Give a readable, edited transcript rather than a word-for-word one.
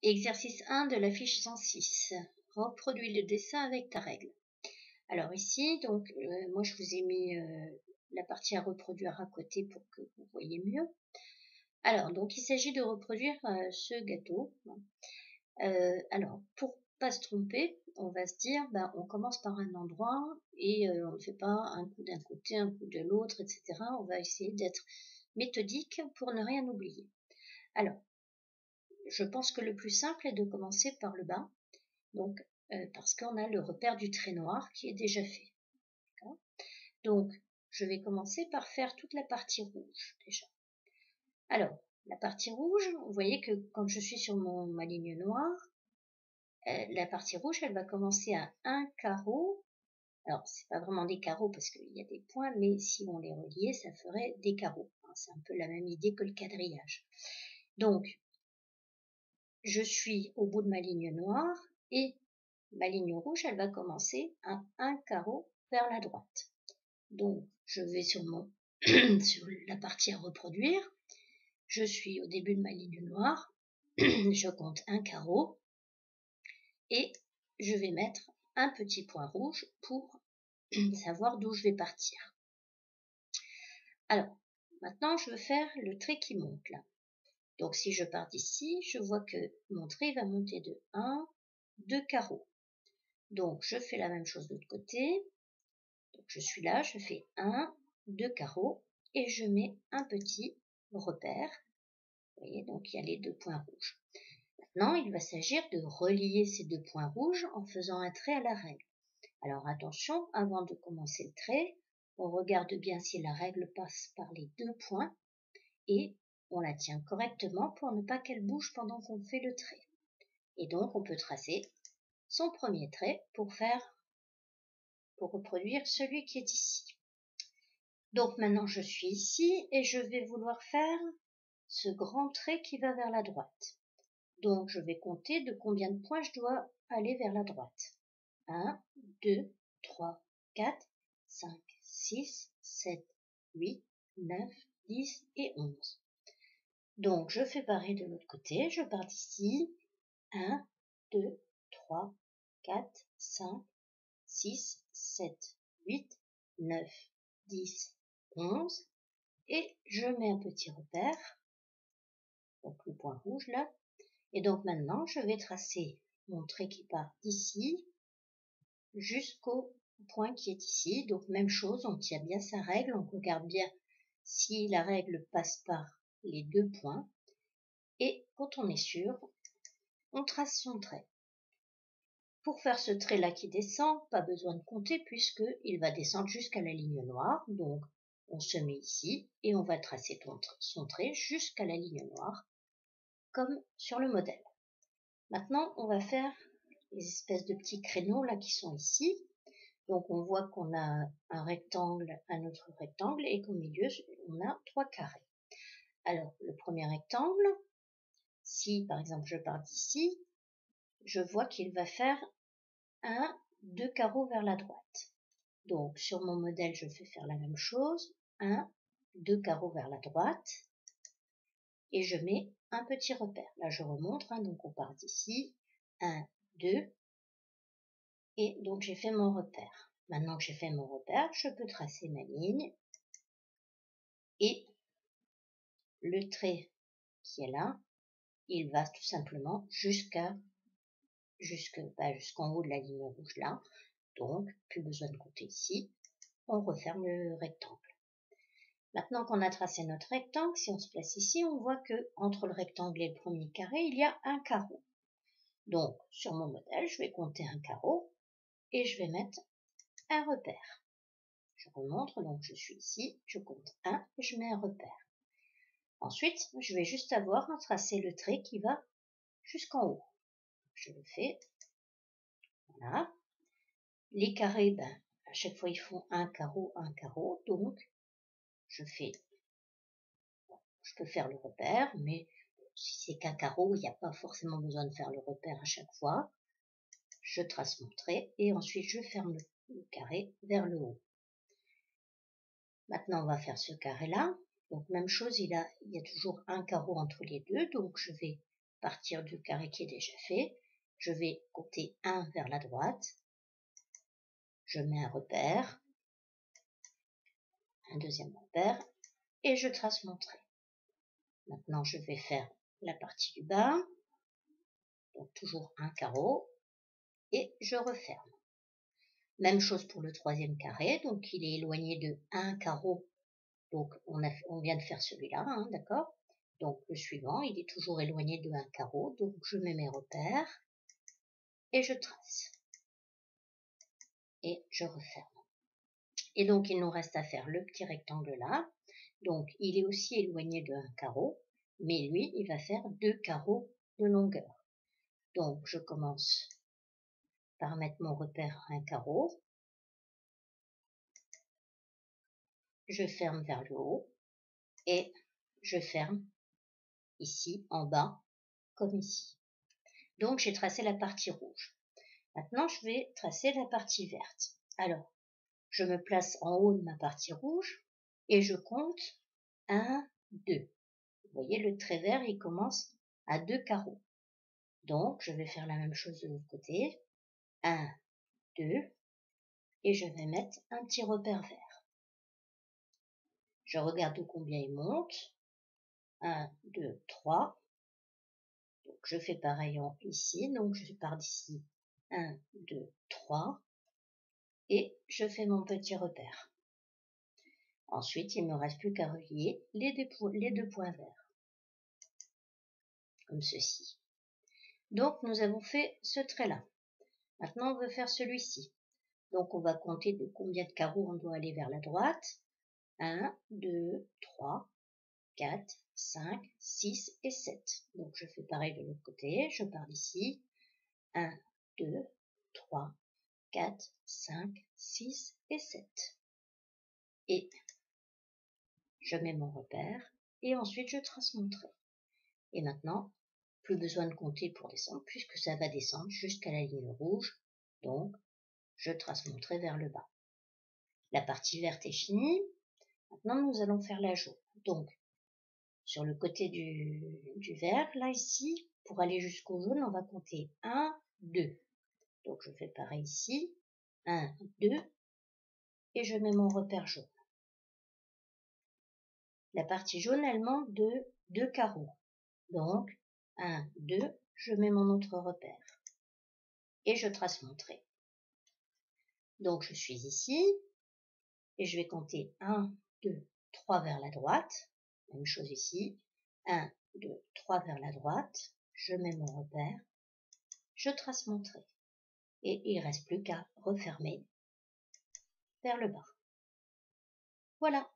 Exercice 1 de la fiche 106. Reproduis le dessin avec ta règle. Alors ici, donc, moi je vous ai mis la partie à reproduire à côté pour que vous voyez mieux. Alors, donc il s'agit de reproduire ce gâteau. Alors, pour pas se tromper, on va se dire, on commence par un endroit et on ne fait pas un coup d'un côté, un coup de l'autre, etc. On va essayer d'être méthodique pour ne rien oublier. Alors, je pense que le plus simple est de commencer par le bas, donc parce qu'on a le repère du trait noir qui est déjà fait. Donc, je vais commencer par faire toute la partie rouge déjà. Alors, la partie rouge, vous voyez que quand je suis sur ma ligne noire, la partie rouge, elle va commencer à un carreau. Alors, c'est pas vraiment des carreaux parce qu'il y a des points, mais si on les reliait, ça ferait des carreaux. C'est un peu la même idée que le quadrillage. Donc, je suis au bout de ma ligne noire et ma ligne rouge, elle va commencer à un carreau vers la droite. Donc, je vais sur sur la partie à reproduire. Je suis au début de ma ligne noire. Je compte un carreau et je vais mettre un petit point rouge pour savoir d'où je vais partir. Alors, maintenant, je veux faire le trait qui monte là. Donc, si je pars d'ici, je vois que mon trait va monter de 1, 2 carreaux. Donc, je fais la même chose de l'autre côté. Donc, je suis là, je fais 1, 2 carreaux et je mets un petit repère. Vous voyez, donc il y a les 2 points rouges. Maintenant, il va s'agir de relier ces 2 points rouges en faisant un trait à la règle. Alors attention, avant de commencer le trait, on regarde bien si la règle passe par les 2 points et on la tient correctement pour ne pas qu'elle bouge pendant qu'on fait le trait. Et donc, on peut tracer son premier trait pour reproduire celui qui est ici. Donc maintenant, je suis ici et je vais vouloir faire ce grand trait qui va vers la droite. Donc, je vais compter de combien de points je dois aller vers la droite. 1, 2, 3, 4, 5, 6, 7, 8, 9, 10 et 11. Donc, je fais pareil de l'autre côté. Je pars d'ici. 1, 2, 3, 4, 5, 6, 7, 8, 9, 10, 11. Et je mets un petit repère. Donc, le point rouge là. Et donc maintenant, je vais tracer mon trait qui part d'ici jusqu'au point qui est ici. Donc même chose, on tient bien sa règle, on regarde bien si la règle passe par les 2 points. Et quand on est sûr, on trace son trait. Pour faire ce trait-là qui descend, pas besoin de compter puisqu'il va descendre jusqu'à la ligne noire. Donc on se met ici et on va tracer son trait jusqu'à la ligne noire comme sur le modèle. Maintenant, on va faire les espèces de petits créneaux là qui sont ici. Donc, on voit qu'on a un rectangle, un autre rectangle et qu'au milieu, on a 3 carrés. Alors, le premier rectangle, si par exemple je pars d'ici, je vois qu'il va faire 2 carreaux vers la droite. Donc, sur mon modèle, je fais faire la même chose. 2 carreaux vers la droite. Et je mets un petit repère. Là, je remonte, donc on part d'ici. 1, 2. Et donc, j'ai fait mon repère. Maintenant que j'ai fait mon repère, je peux tracer ma ligne. Et le trait qui est là, il va tout simplement jusqu'en haut de la ligne rouge là. Donc, plus besoin de compter ici. On referme le rectangle. Maintenant qu'on a tracé notre rectangle, si on se place ici, on voit que entre le rectangle et le premier carré, il y a un carreau. Donc, sur mon modèle, je vais compter un carreau et je vais mettre un repère. Je remonte, donc je suis ici, je compte 1 et je mets un repère. Ensuite, je vais juste avoir à tracer le trait qui va jusqu'en haut. Je le fais. Voilà. Les carrés, à chaque fois, ils font un carreau, donc je peux faire le repère, mais si c'est qu'un carreau, il n'y a pas forcément besoin de faire le repère à chaque fois. Je trace mon trait et ensuite je ferme le carré vers le haut. Maintenant, on va faire ce carré-là. Donc, même chose, il y a toujours un carreau entre les deux, donc je vais partir du carré qui est déjà fait. Je vais compter 1 vers la droite. Je mets un repère, un deuxième repère, et je trace mon trait. Maintenant, je vais faire la partie du bas, donc toujours un carreau, et je referme. Même chose pour le troisième carré, donc il est éloigné de 1 carreau, donc on vient de faire celui-là, hein, d'accord? Donc le suivant, il est toujours éloigné de 1 carreau, donc je mets mes repères, et je trace. Et je referme. Et donc il nous reste à faire le petit rectangle là, donc il est aussi éloigné de 1 carreau, mais lui, il va faire 2 carreaux de longueur. Donc je commence par mettre mon repère à un carreau, je ferme vers le haut et je ferme ici en bas comme ici. Donc j'ai tracé la partie rouge. Maintenant je vais tracer la partie verte. Alors je me place en haut de ma partie rouge et je compte 1, 2. Vous voyez le trait vert il commence à 2 carreaux. Donc je vais faire la même chose de l'autre côté. 1, 2 et je vais mettre un petit repère vert. Je regarde de combien il monte. 1, 2, 3. Donc je fais pareil ici. Donc je pars d'ici. 1, 2, 3. Et je fais mon petit repère. Ensuite, il ne me reste plus qu'à relier les deux points verts. Comme ceci. Donc nous avons fait ce trait-là. Maintenant on veut faire celui-ci. Donc on va compter de combien de carreaux on doit aller vers la droite. 1, 2, 3, 4, 5, 6 et 7. Donc je fais pareil de l'autre côté, je pars d'ici. 1, 2, 3, 4, 5, 6 et 7. Et je mets mon repère et ensuite je trace mon trait. Et maintenant, plus besoin de compter pour descendre puisque ça va descendre jusqu'à la ligne rouge. Donc je trace mon trait vers le bas. La partie verte est finie. Maintenant nous allons faire la jaune. Donc sur le côté du vert, là ici, pour aller jusqu'au jaune, on va compter 1, 2. Donc je fais pareil ici, 1, 2, et je mets mon repère jaune. La partie jaune, elle manque de 2 carreaux. Donc 1, 2, je mets mon autre repère. Et je trace mon trait. Donc je suis ici, et je vais compter 1, 2, 3 vers la droite. Même chose ici, 1, 2, 3 vers la droite. Je mets mon repère, je trace mon trait. Et il ne reste plus qu'à refermer vers le bas. Voilà.